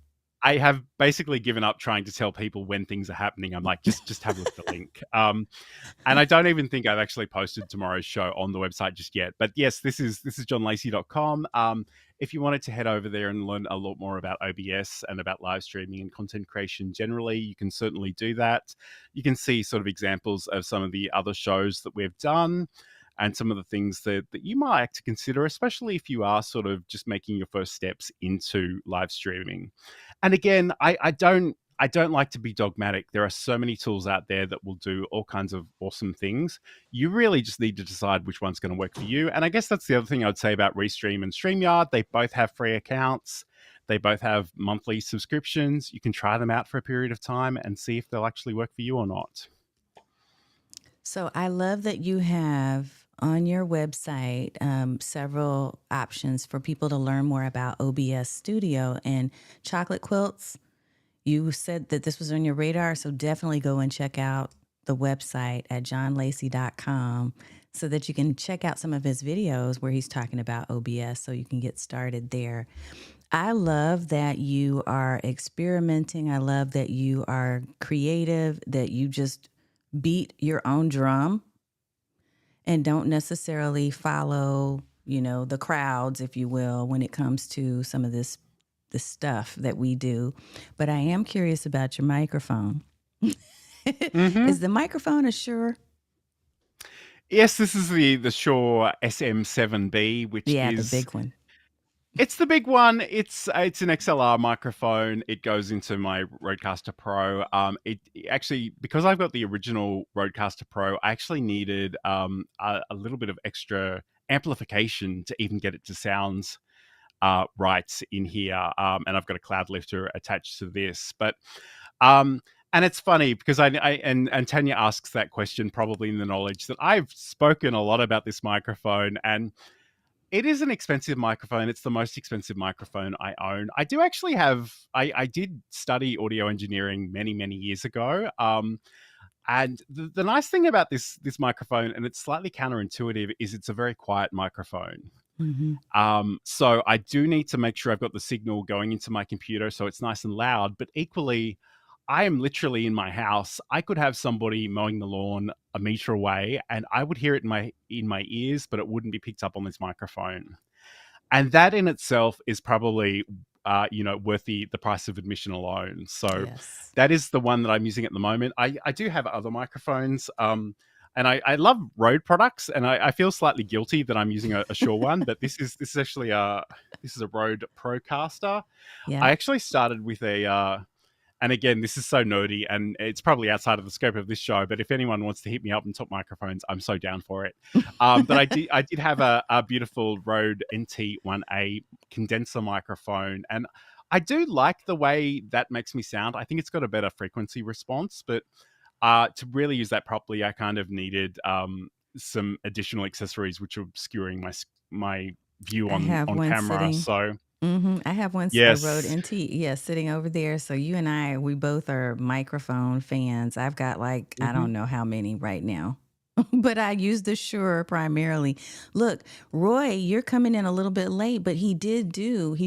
I have basically given up trying to tell people when things are happening. I'm like, just have a look at the link. And I don't even think I've actually posted tomorrow's show on the website just yet. But yes, this is johnlacey.com. If you wanted to head over there and learn a lot more about OBS and about live streaming and content creation generally, you can certainly do that. You can see sort of examples of some of the other shows that we've done, and some of the things that you might like to consider, especially if you are sort of just making your first steps into live streaming. And again, I don't like to be dogmatic. There are so many tools out there that will do all kinds of awesome things. You really just need to decide which one's going to work for you. And I guess that's the other thing I'd say about Restream and StreamYard. They both have free accounts. They both have monthly subscriptions. You can try them out for a period of time and see if they'll actually work for you or not. So I love that you have on your website several options for people to learn more about OBS Studio and chocolate quilts. You said that this was on your radar, so definitely go and check out the website at johnlacey.com so that you can check out some of his videos where he's talking about OBS so you can get started there. I love that you are experimenting. I love that you are creative, that you just beat your own drum and don't necessarily follow, the crowds, if you will, when it comes to some of this stuff that we do. But I am curious about your microphone. Mm-hmm. Is the microphone a Shure? Yes, this is the Shure SM7B, which Yeah, the is big one. it's the big one. It's an XLR microphone. It goes into my Rodecaster Pro. It actually, because I've got the original Rodecaster Pro, I actually needed a little bit of extra amplification to even get it to sound right in here. And I've got a cloud lifter attached to this. But And it's funny because and Tanya asks that question probably in the knowledge that I've spoken a lot about this microphone, and it is an expensive microphone. It's the most expensive microphone I own. I do actually have. I did study audio engineering many years ago. And the nice thing about this microphone, and it's slightly counterintuitive, is it's a very quiet microphone. Mm-hmm. So I do need to make sure I've got the signal going into my computer so it's nice and loud. But equally, I am literally in my house. I could have somebody mowing the lawn a meter away, and I would hear it in my ears, but it wouldn't be picked up on this microphone. And that in itself is probably worth the price of admission alone. So Yes. that is the one that I'm using at the moment. I do have other microphones. And I love Rode products, and I feel slightly guilty that I'm using a Shure one, but this is actually this is a Rode Procaster. Yeah. I actually started with and again, this is so nerdy, and it's probably outside of the scope of this show. But if anyone wants to hit me up and talk microphones, I'm so down for it. But I did have a beautiful Rode NT1A condenser microphone, and I do like the way that makes me sound. I think it's got a better frequency response, but to really use that properly, I kind of needed some additional accessories, which are obscuring my view I have on one camera. sitting. So I have one a Rode yes. NT, yeah, sitting over there. So you and I, we both are microphone fans. I've got like I Mhm. don't know how many right now, but I use the Shure primarily. Look, Roy, you're coming in a little bit late, but he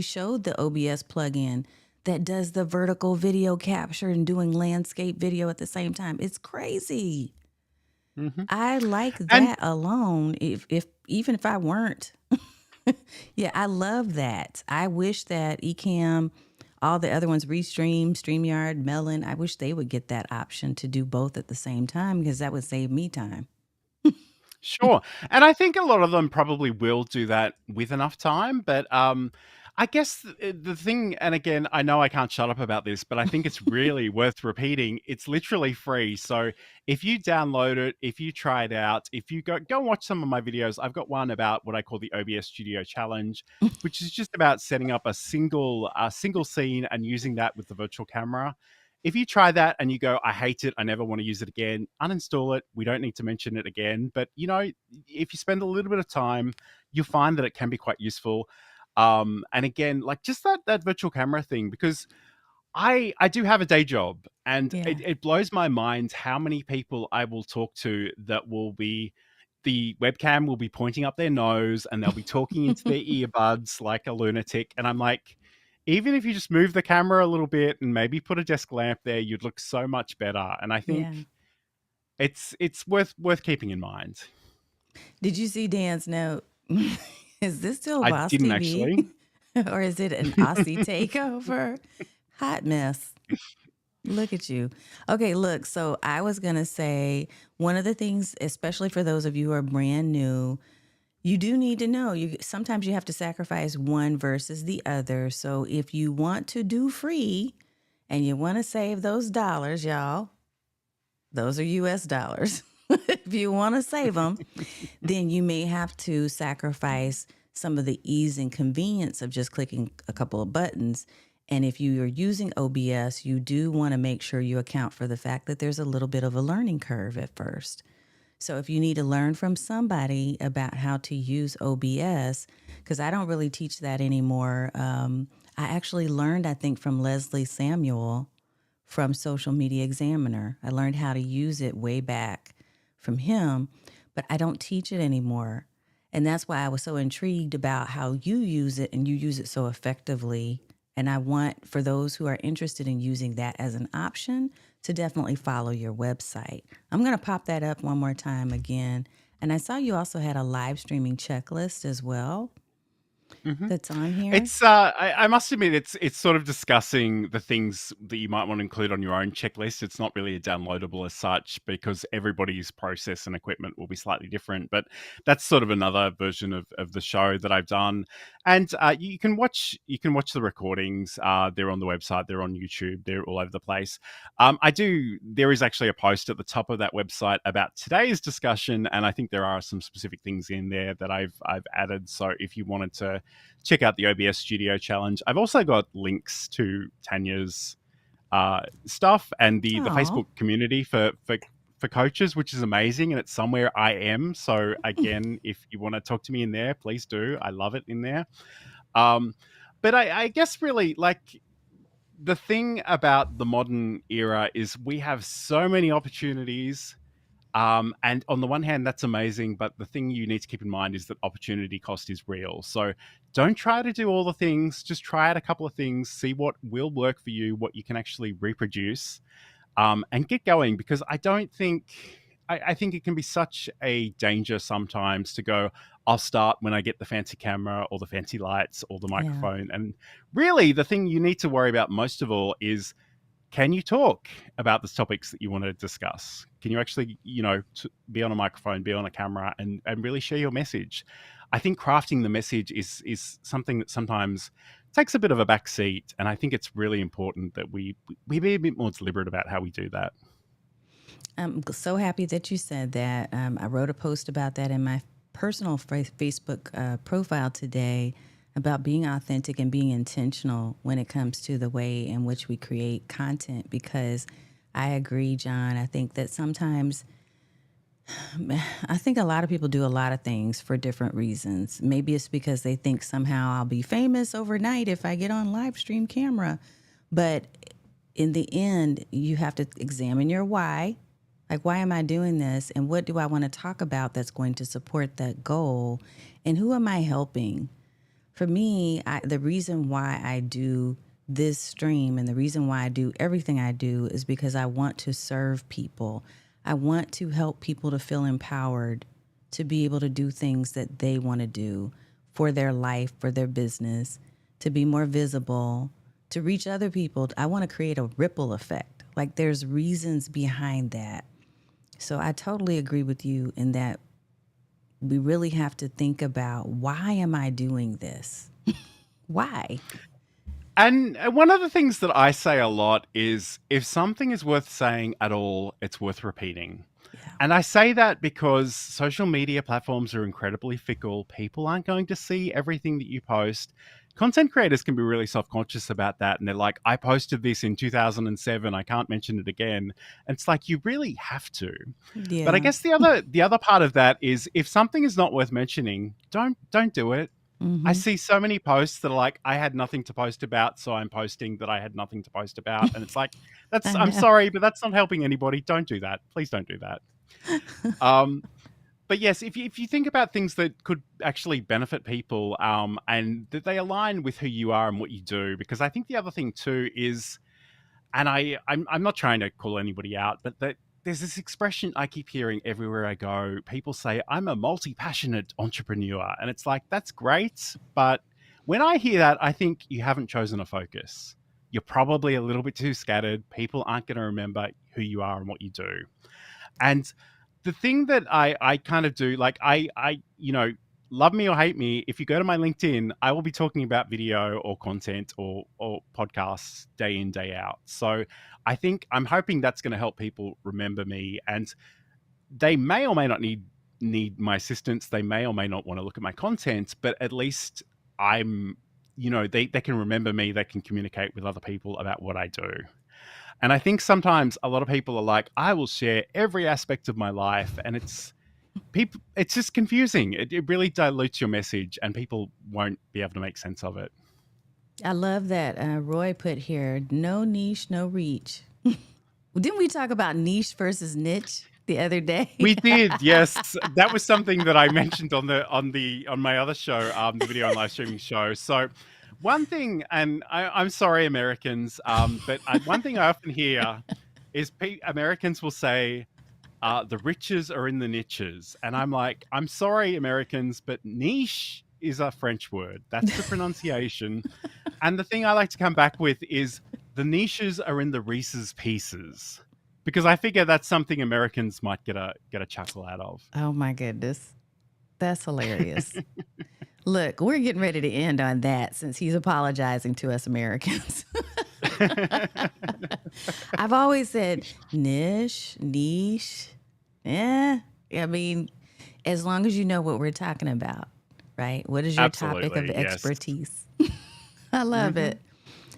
showed the OBS plugin that does the vertical video capture and doing landscape video at the same time. It's crazy. Mhm. I like And that alone. If even if I weren't. Yeah, I love that. I wish that Ecamm, all the other ones, Restream, StreamYard, Melon, I wish they would get that option to do both at the same time because that would save me time. sure. And I think a lot of them probably will do that with enough time. But I guess the thing, and again, I know I can't shut up about this, but I think it's really worth repeating. It's literally free. So if you download it, if you try it out, if you go and watch some of my videos, I've got one about what I call the OBS Studio Challenge, which is just about setting up a single scene and using that with the virtual camera. If you try that and you go, I hate it, I never want to use it again, uninstall it. We don't need to mention it again. But if you spend a little bit of time, you'll find that it can be quite useful. And again, like just that virtual camera thing, because I do have a day job, and Yeah. it blows my mind how many people I will talk to that will be the webcam will be pointing up their nose and they'll be talking into their earbuds like a lunatic. And I'm like, even if you just move the camera a little bit and maybe put a desk lamp there, you'd look so much better. And I Yeah. think it's worth keeping in mind. Did you see Dan's note? Is this still I Boss didn't TV actually. or is it an Aussie takeover? Hot mess. Look at you. Okay, look. So I was going to say one of the things, especially for those of you who are brand new, you do need to know you sometimes you have to sacrifice one versus the other. So if you want to do free and you want to save those dollars, y'all, those are US dollars. If you want to save them, then you may have to sacrifice some of the ease and convenience of just clicking a couple of buttons. And if you are using OBS, you do want to make sure you account for the fact that there's a little bit of a learning curve at first. So if you need to learn from somebody about how to use OBS, because I don't really teach that anymore. I actually learned, I think, from Leslie Samuel from Social Media Examiner. I learned how to use it way back from him, but I don't teach it anymore. And that's why I was so intrigued about how you use it and you use it so effectively. And I want for those who are interested in using that as an option to definitely follow your website. I'm going to pop that up one more time again. And I saw you also had a live streaming checklist as well Mhm. that's on here. It's I must admit it's sort of discussing the things that you might want to include on your own checklist. It's not really a downloadable as such because everybody's process and equipment will be slightly different. But that's sort of another version of the show that I've done. And you can watch the recordings. They're on the website. They're on YouTube. They're all over the place. There is actually a post at the top of that website about today's discussion, and I think there are some specific things in there that I've added. So if you wanted to check out the OBS Studio Challenge. I've also got links to Tanya's stuff and the Oh, Facebook community for coaches, which is amazing, and it's somewhere I am. So again, if you want to talk to me in there, please do. I love it in there. Um, but I guess really like the thing about the modern era is we have so many opportunities. And on the one hand, that's amazing. But the thing you need to keep in mind is that opportunity cost is real. So don't try to do all the things. Just try out a couple of things, see what will work for you, what you can actually reproduce, and get going. Because I don't think, I think it can be such a danger sometimes to go, I'll start when I get the fancy camera or the fancy lights or the yeah. microphone. And really, the thing you need to worry about most of all is, can you talk about the topics that you want to discuss? Can you actually, be on a microphone, be on a camera, and really share your message? I think crafting the message is something that sometimes takes a bit of a back seat, and I think it's really important that we be a bit more deliberate about how we do that. I'm so happy that you said that. I wrote a post about that in my personal Facebook profile today about being authentic and being intentional when it comes to the way in which we create content because I agree, John. I think that sometimes I think a lot of people do a lot of things for different reasons. Maybe it's because they think somehow I'll be famous overnight if I get on live stream camera. But in the end, you have to examine your why. Like, why am I doing this? And what do I want to talk about that's going to support that goal? And who am I helping? For me, the reason why I do this stream and the reason why I do everything I do is because I want to serve people. I want to help people to feel empowered to be able to do things that they want to do for their life, for their business, to be more visible, to reach other people. I want to create a ripple effect. Like there's reasons behind that. So I totally agree with you in that we really have to think about why am I doing this? Why? And one of the things that I say a lot is, if something is worth saying at all, it's worth repeating. Yeah. And I say that because social media platforms are incredibly fickle. People aren't going to see everything that you post. Content creators can be really self-conscious about that. And they're like, I posted this in 2007. I can't mention it again. And it's like, you really have to. But I Yeah. guess the other part of that is, if something is not worth mentioning, don't do it. I Mm-hmm. see so many posts that are like, I had nothing to post about, so I'm posting that I had nothing to post about. And it's like, I I'm know. sorry, but that's not helping anybody. Don't do that. Please don't do that. Um, but yes, if you think about things that could actually benefit people, and that they align with who you are and what you do, because I think the other thing too is, and I'm not trying to call anybody out, but that there's this expression I keep hearing everywhere I go. People say, I'm a multi-passionate entrepreneur. And it's like, that's great. But when I hear that, I think you haven't chosen a focus. You're probably a little bit too scattered. People aren't going to remember who you are and what you do. And the thing that I kind of do, like love me or hate me, if you go to my LinkedIn, I will be talking about video or content or podcasts day in, day out. So I think I'm hoping that's going to help people remember me, and they may or may not need my assistance. They may or may not want to look at my content, but at least I'm, they can remember me. They can communicate with other people about what I do. And I think sometimes a lot of people are like, I will share every aspect of my life. And it's just confusing. It really dilutes your message, and people won't be able to make sense of it. I love that Roy put here, no niche, no reach. Didn't we talk about niche versus niche the other day? We did, yes. That was something that I mentioned on my other show, the video and live streaming show. So one thing, and I'm sorry, Americans, but one thing I often hear is Americans will say, the riches are in the niches. And I'm like, I'm sorry, Americans, but niche is a French word. That's the pronunciation. And the thing I like to come back with is, the niches are in the Reese's Pieces, because I figure that's something Americans might get a chuckle out of. Oh my goodness. That's hilarious. Look, we're getting ready to end on that since he's apologizing to us Americans. I've always said niche. Yeah. I mean, as long as you know what we're talking about, right? What is your topic of Absolutely, yes. expertise? I love Hmm. it.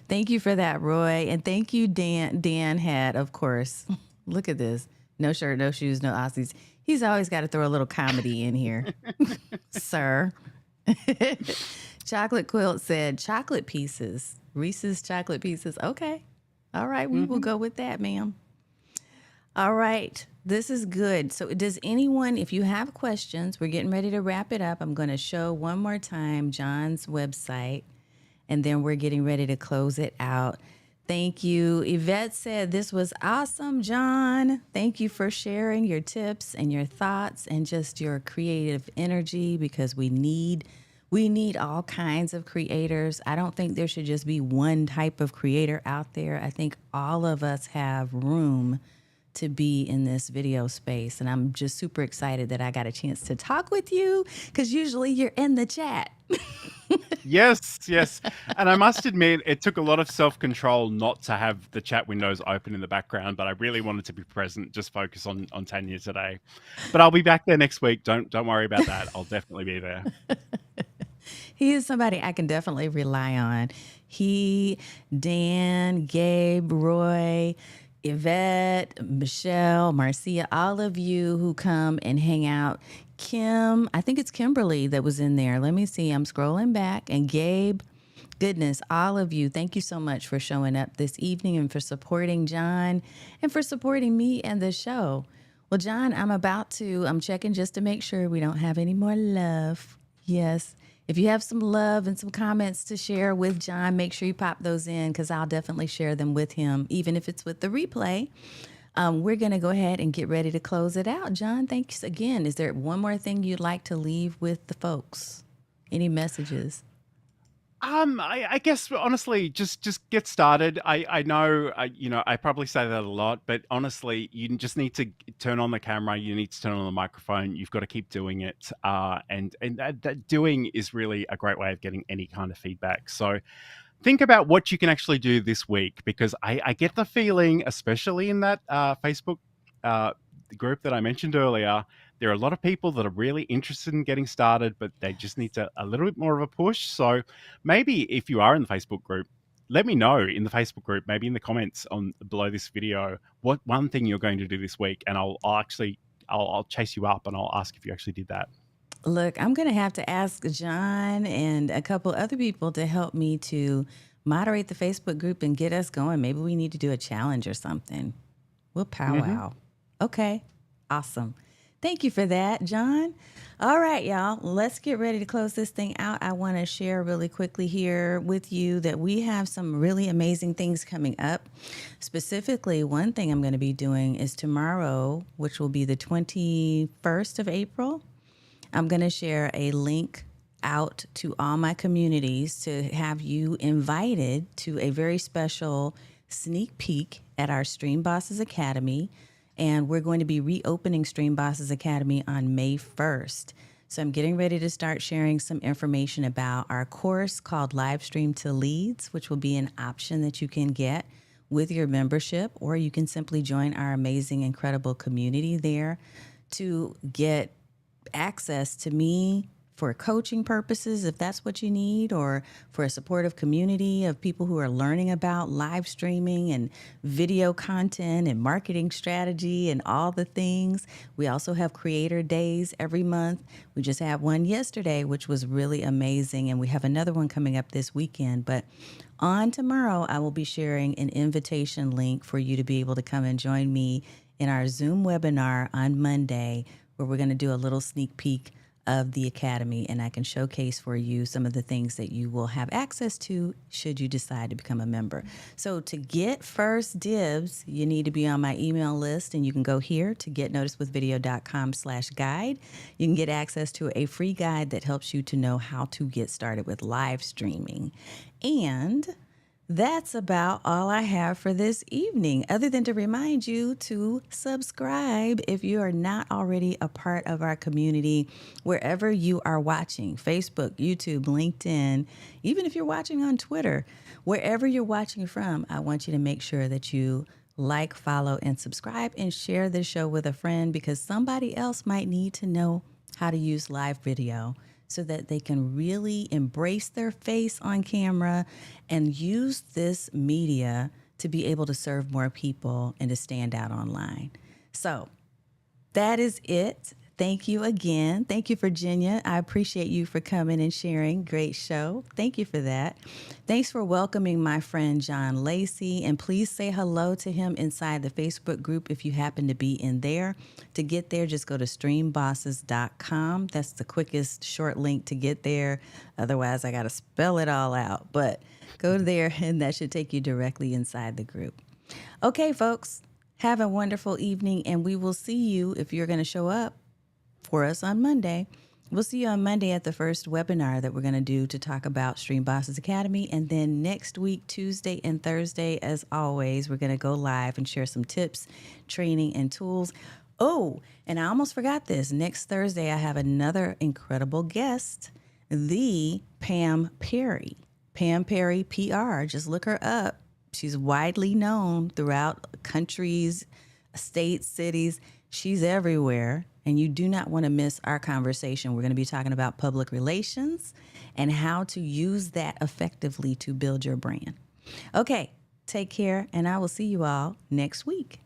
Thank you for that, Roy. And thank you, Dan. Dan had, of course, look at this. No shirt, no shoes, no Aussies. He's always got to throw a little comedy in here, sir. Chocolate Quilt said, chocolate pieces. Reese's chocolate pieces. Okay. All right. We will go with that, ma'am. All right. This is good. So, does anyone, if you have questions, we're getting ready to wrap it up. I'm going to show one more time John's website, and then we're getting ready to close it out. Thank you. Yvette said, this was awesome, John. Thank you for sharing your tips and your thoughts and just your creative energy, because we need all kinds of creators. I don't think there should just be one type of creator out there. I think all of us have room to be in this video space. And I'm just super excited that I got a chance to talk with you, because usually you're in the chat. Yes, yes. And I must admit, it took a lot of self-control not to have the chat windows open in the background, but I really wanted to be present, just focus on Tanya today. But I'll be back there next week. Don't worry about that. I'll definitely be there. He is somebody I can definitely rely on. He, Dan, Gabe, Roy, Yvette, Michelle, Marcia, all of you who come and hang out. Kim, I think it's Kimberly that was in there. Let me see. I'm scrolling back. And Gabe, goodness, all of you, thank you so much for showing up this evening and for supporting John and for supporting me and the show. Well, John, I'm checking just to make sure we don't have any more love. Yes. If you have some love and some comments to share with John, make sure you pop those in, because I'll definitely share them with him, even if it's with the replay. We're going to go ahead and get ready to close it out. John, thanks again. Is there one more thing you'd like to leave with the folks? Any messages? I guess honestly, just get started. I know, I probably say that a lot, but honestly, you just need to turn on the camera. You need to turn on the microphone. You've got to keep doing it. And that doing is really a great way of getting any kind of feedback. So think about what you can actually do this week, because I get the feeling, especially in that Facebook group that I mentioned earlier, there are a lot of people that are really interested in getting started, but they just need a little bit more of a push. So maybe if you are in the Facebook group, let me know in the Facebook group, maybe in the comments on below this video, what one thing you're going to do this week, and I'll chase you up and I'll ask if you actually did that. Look, I'm going to have to ask John and a couple other people to help me to moderate the Facebook group and get us going. Maybe we need to do a challenge or something. We'll powwow. Okay. Awesome. Thank you for that, John. All right, y'all, let's get ready to close this thing out. I want to share really quickly here with you that we have some really amazing things coming up. Specifically, one thing I'm going to be doing is tomorrow, which will be the 21st of April. I'm going to share a link out to all my communities to have you invited to a very special sneak peek at our Stream Bosses Academy. And we're going to be reopening Stream Bosses Academy on May 1st. So I'm getting ready to start sharing some information about our course called Livestream to Leads, which will be an option that you can get with your membership, or you can simply join our amazing, incredible community there to get access to me for coaching purposes, if that's what you need, or for a supportive community of people who are learning about live streaming and video content and marketing strategy and all the things. We also have creator days every month. We just had one yesterday, which was really amazing. And we have another one coming up this weekend. But on tomorrow, I will be sharing an invitation link for you to be able to come and join me in our Zoom webinar on Monday, where we're going to do a little sneak peek of the Academy, and I can showcase for you some of the things that you will have access to should you decide to become a member. So to get first dibs, you need to be on my email list, and you can go here to getnoticedwithvideo.com/guide. You can get access to a free guide that helps you to know how to get started with live streaming. And that's about all I have for this evening, other than to remind you to subscribe if you are not already a part of our community, wherever you are watching, Facebook, YouTube, LinkedIn, even if you're watching on Twitter, wherever you're watching from, I want you to make sure that you like, follow, and subscribe, and share this show with a friend, because somebody else might need to know how to use live video so that they can really embrace their face on camera and use this media to be able to serve more people and to stand out online. So that is it. Thank you again. Thank you, Virginia. I appreciate you for coming and sharing. Great show. Thank you for that. Thanks for welcoming my friend John Lacey. And please say hello to him inside the Facebook group if you happen to be in there. To get there, just go to streambosses.com. That's the quickest short link to get there. Otherwise, I got to spell it all out. But go there, and that should take you directly inside the group. Okay, folks. Have a wonderful evening, and we will see you if you're going to show up for us on Monday. We'll see you on Monday at the first webinar that we're going to do to talk about Stream Bosses Academy. And then next week, Tuesday and Thursday, as always, we're going to go live and share some tips, training, and tools. Oh, and I almost forgot this. Next Thursday, I have another incredible guest, the Pam Perry. Pam Perry PR. Just look her up. She's widely known throughout countries, states, cities. She's everywhere. And you do not want to miss our conversation. We're going to be talking about public relations and how to use that effectively to build your brand. Okay, take care, and I will see you all next week.